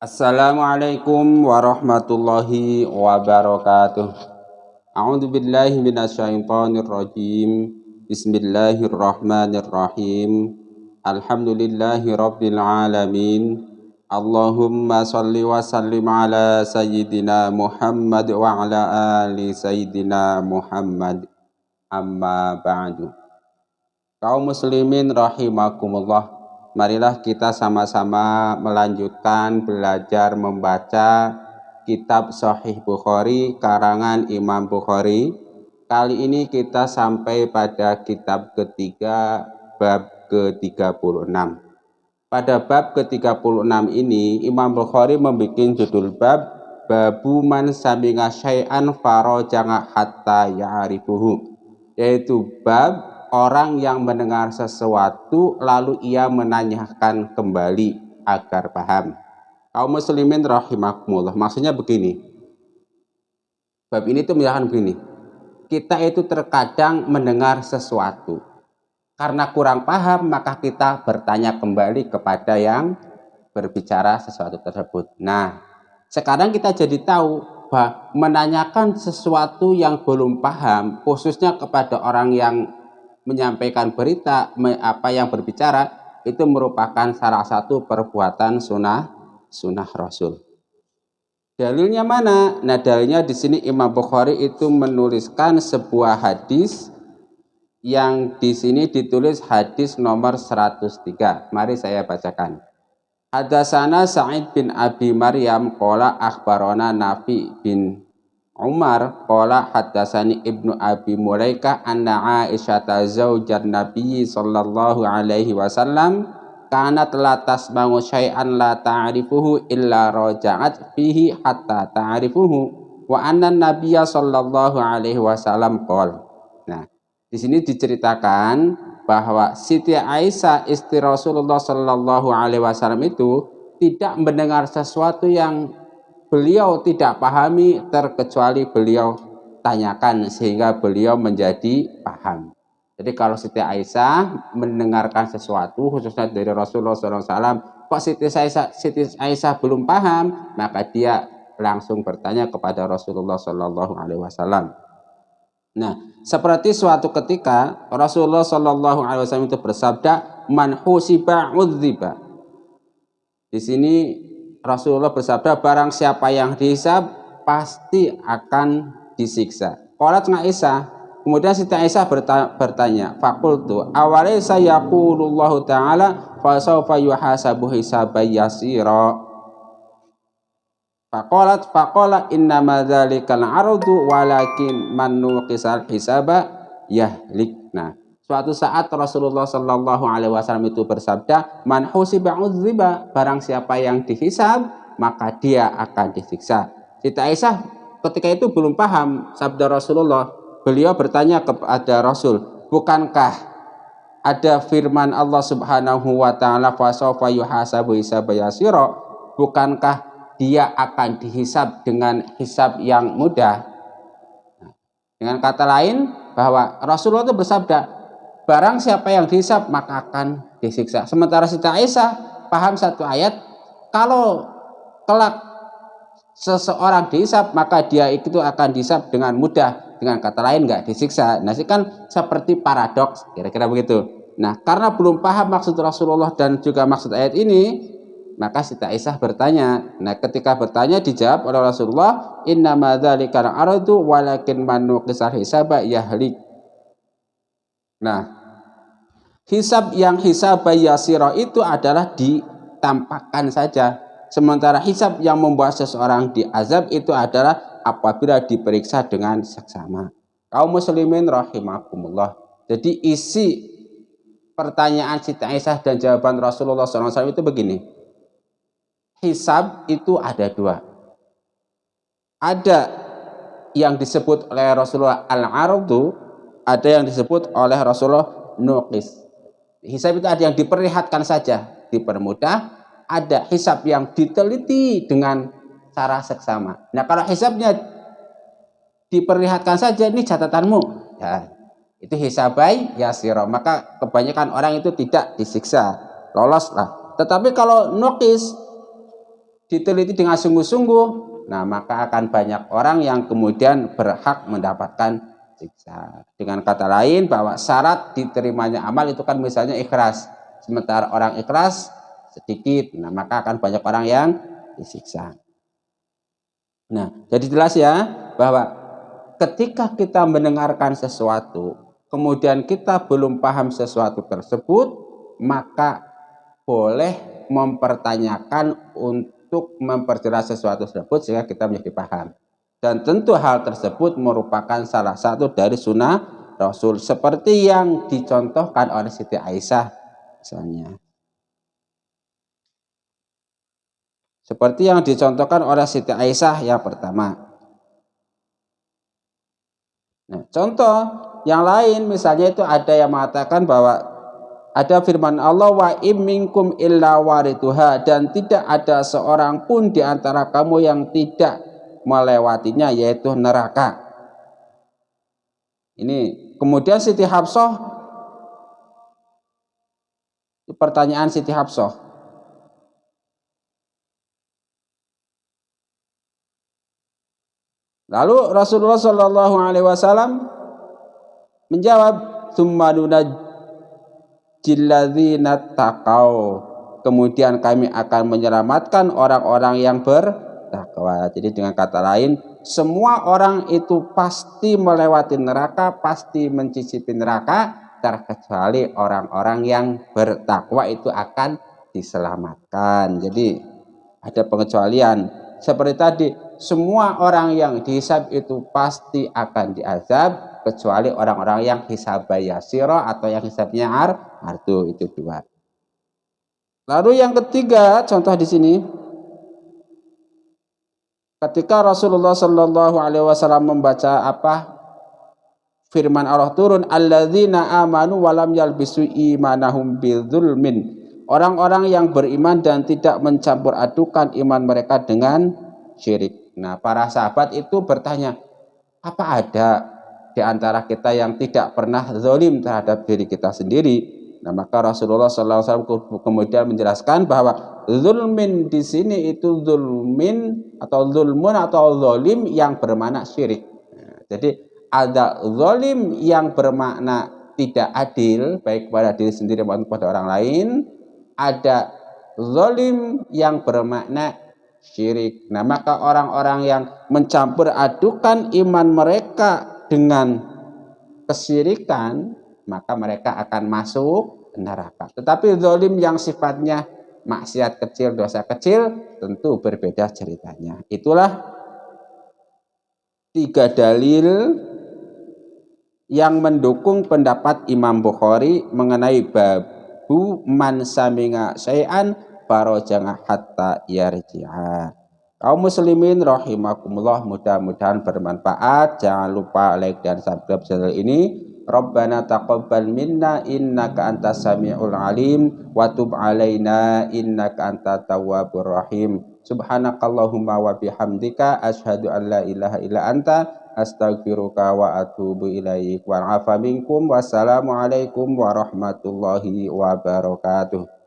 Assalamualaikum warahmatullahi wabarakatuh. A'udzu billahi minasyaitonir rajim. Bismillahirrahmanirrahim. Alhamdulillahi rabbil alamin. Allahumma shalli wa sallim ala sayyidina Muhammad wa ala ali sayyidina Muhammad. Amma ba'du. Kaum muslimin rahimakumullah. Marilah kita sama-sama melanjutkan belajar membaca kitab Sahih Bukhari karangan Imam Bukhari. Kali ini kita sampai pada kitab ketiga bab ke-36. Pada bab ke-36 ini Imam Bukhari membuat judul bab Babu man sami'a syai'an faraja'a hatta ya'rifuhu, yaitu bab orang yang mendengar sesuatu lalu ia menanyakan kembali agar paham. Kaum muslimin rahimakumullah, maksudnya begini. Bab ini tuh menyatakan begini. Kita itu terkadang mendengar sesuatu. Karena kurang paham maka kita bertanya kembali kepada yang berbicara sesuatu tersebut. Nah, sekarang kita jadi tahu bahwa menanyakan sesuatu yang belum paham, khususnya kepada orang yang menyampaikan berita, apa yang berbicara, itu merupakan salah satu perbuatan sunnah Rasul. Dalilnya mana? Nah, dalilnya di sini Imam Bukhari itu menuliskan sebuah hadis yang di sini ditulis hadis nomor 103. Mari saya bacakan. Hadatsana Sa'id bin Abi Maryam qala akhbarana Nafi bin Umar qala hadatsani Ibnu Abi Mulaikah anna Aisyah zaujan Nabi sallallahu alaihi wasallam kanat la tasma'u syai'an la ta'rifuhu illa raja'at fihi hatta ta'rifuhu wa anna Nabiyya sallallahu alaihi wasallam qala. Nah, di sini diceritakan bahwa Siti Aisyah istri Rasulullah sallallahu alaihi wasallam itu tidak mendengar sesuatu yang beliau tidak pahami terkecuali beliau tanyakan sehingga beliau menjadi paham. Jadi kalau Siti Aisyah mendengarkan sesuatu khususnya dari Rasulullah SAW, kok Siti Aisyah belum paham, maka dia langsung bertanya kepada Rasulullah SAW. Nah, seperti suatu ketika Rasulullah SAW itu bersabda, "Man husiba udziba." Di sini Rasulullah bersabda, barang siapa yang dihisab pasti akan disiksa. Qalat Aisyah, kemudian Siti Aisyah bertanya, faqultu awalaysa yaqulullahu ta'ala fa sawfa yuhasabu hisaban yasira. Faqala innama dzalikal ardu walakin man nuqisal hisaba yahlik. Nah, suatu saat Rasulullah Shallallahu Alaihi Wasallam itu bersabda, man husiba udziba, barang siapa yang dihisab maka dia akan disiksa. Siti Aisyah ketika itu belum paham sabda Rasulullah. Beliau bertanya kepada Rasul, bukankah ada firman Allah Subhanahu Wa Taala fasawfa yuhasabu hisaba yasira? Bukankah dia akan dihisab dengan hisab yang mudah? Dengan kata lain, bahwa Rasulullah itu bersabda, barang siapa yang dihisab maka akan disiksa. Sementara Siti Aisyah paham satu ayat, kalau kelak seseorang dihisab maka dia itu akan dihisab dengan mudah, dengan kata lain nggak disiksa. Nah, ini kan seperti paradoks, kira-kira begitu. Nah, karena belum paham maksud Rasulullah dan juga maksud ayat ini, maka Siti Aisyah bertanya. Nah, ketika bertanya dijawab oleh Rasulullah, innama dzalikal ardu walakin man nuqisal hisaba yahlik. Nah, hisab yang hisab yasira itu adalah ditampakkan saja. Sementara hisab yang membuat seseorang diazab itu adalah apabila diperiksa dengan seksama. Kaum muslimin rahimakumullah. Jadi isi pertanyaan Siti Aisyah dan jawaban Rasulullah SAW itu begini. Hisab itu ada dua. Ada yang disebut oleh Rasulullah al-ardu, ada yang disebut oleh Rasulullah nuqis. Hisab itu ada yang diperlihatkan saja, dipermudah. Ada hisab yang diteliti dengan cara seksama. Nah, kalau hisabnya diperlihatkan saja, ini catatanmu, ya, itu hisabai yasiro, maka kebanyakan orang itu tidak disiksa, loloslah. Tetapi kalau nuqis, diteliti dengan sungguh-sungguh, nah maka akan banyak orang yang kemudian berhak mendapatkan siksa. Dengan kata lain bahwa syarat diterimanya amal itu kan misalnya ikhlas. Sementara orang ikhlas sedikit, nah maka akan banyak orang yang disiksa. Nah, jadi jelas ya bahwa ketika kita mendengarkan sesuatu, kemudian kita belum paham sesuatu tersebut, maka boleh mempertanyakan untuk memperjelas sesuatu tersebut sehingga kita menjadi paham. Dan tentu hal tersebut merupakan salah satu dari sunnah Rasul seperti yang dicontohkan oleh Siti Aisyah misalnya. Seperti yang dicontohkan oleh Siti Aisyah yang pertama. Nah, contoh yang lain misalnya itu ada yang mengatakan bahwa ada firman Allah wa im minkum illa waridhuha, dan tidak ada seorang pun di antara kamu yang tidak melewatinya, yaitu neraka. Ini kemudian Siti Hafsah, pertanyaan Siti Hafsah, lalu Rasulullah Shallallahu Alaihi Wasallam menjawab, tsumma nunajjilladzina taqau, kemudian kami akan menyelamatkan orang-orang yang bertakwa. Jadi dengan kata lain, semua orang itu pasti melewati neraka, pasti mencicipi neraka, terkecuali orang-orang yang bertakwa itu akan diselamatkan. Jadi ada pengecualian. Seperti tadi, semua orang yang dihisab itu pasti akan diazab, kecuali orang-orang yang hisabnya yasiro atau yang hisabnya ardu, itu dua. Lalu yang ketiga, contoh di sini, ketika Rasulullah Shallallahu Alaihi Wasallam membaca firman Allah turun, alladzina amanu walam yalbisu imanahum bidzulmin, orang-orang yang beriman dan tidak mencampur adukan iman mereka dengan syirik. Nah, para sahabat itu bertanya, apa ada di antara kita yang tidak pernah zalim terhadap diri kita sendiri? Nah, maka Rasulullah SAW kemudian menjelaskan bahwa zulmin di sini itu zulmin atau zulmun atau zalim yang bermakna syirik. Nah, jadi ada zalim yang bermakna tidak adil baik kepada diri sendiri maupun kepada orang lain, ada zalim yang bermakna syirik. Nah, maka orang-orang yang mencampur adukan iman mereka dengan kesyirikan, maka mereka akan masuk neraka. Tetapi zalim yang sifatnya maksiat kecil, dosa kecil, tentu berbeda ceritanya. Itulah 3 dalil yang mendukung pendapat Imam Bukhari mengenai babu man saminga syai'an farajanga hatta yarji'a. Kaum muslimin rahimakumullah, mudah-mudahan bermanfaat. Jangan lupa like dan subscribe channel ini. Rabbana taqabbal minna innaka antas samiul alim wa tub alaina innaka antat tawwabur rahim. Subhanakallahumma wa bihamdika asyhadu an la ilaha illa anta astaghfiruka wa atubu ilaik. Wa afa minkum. Wassalamualaikum warahmatullahi wabarakatuh.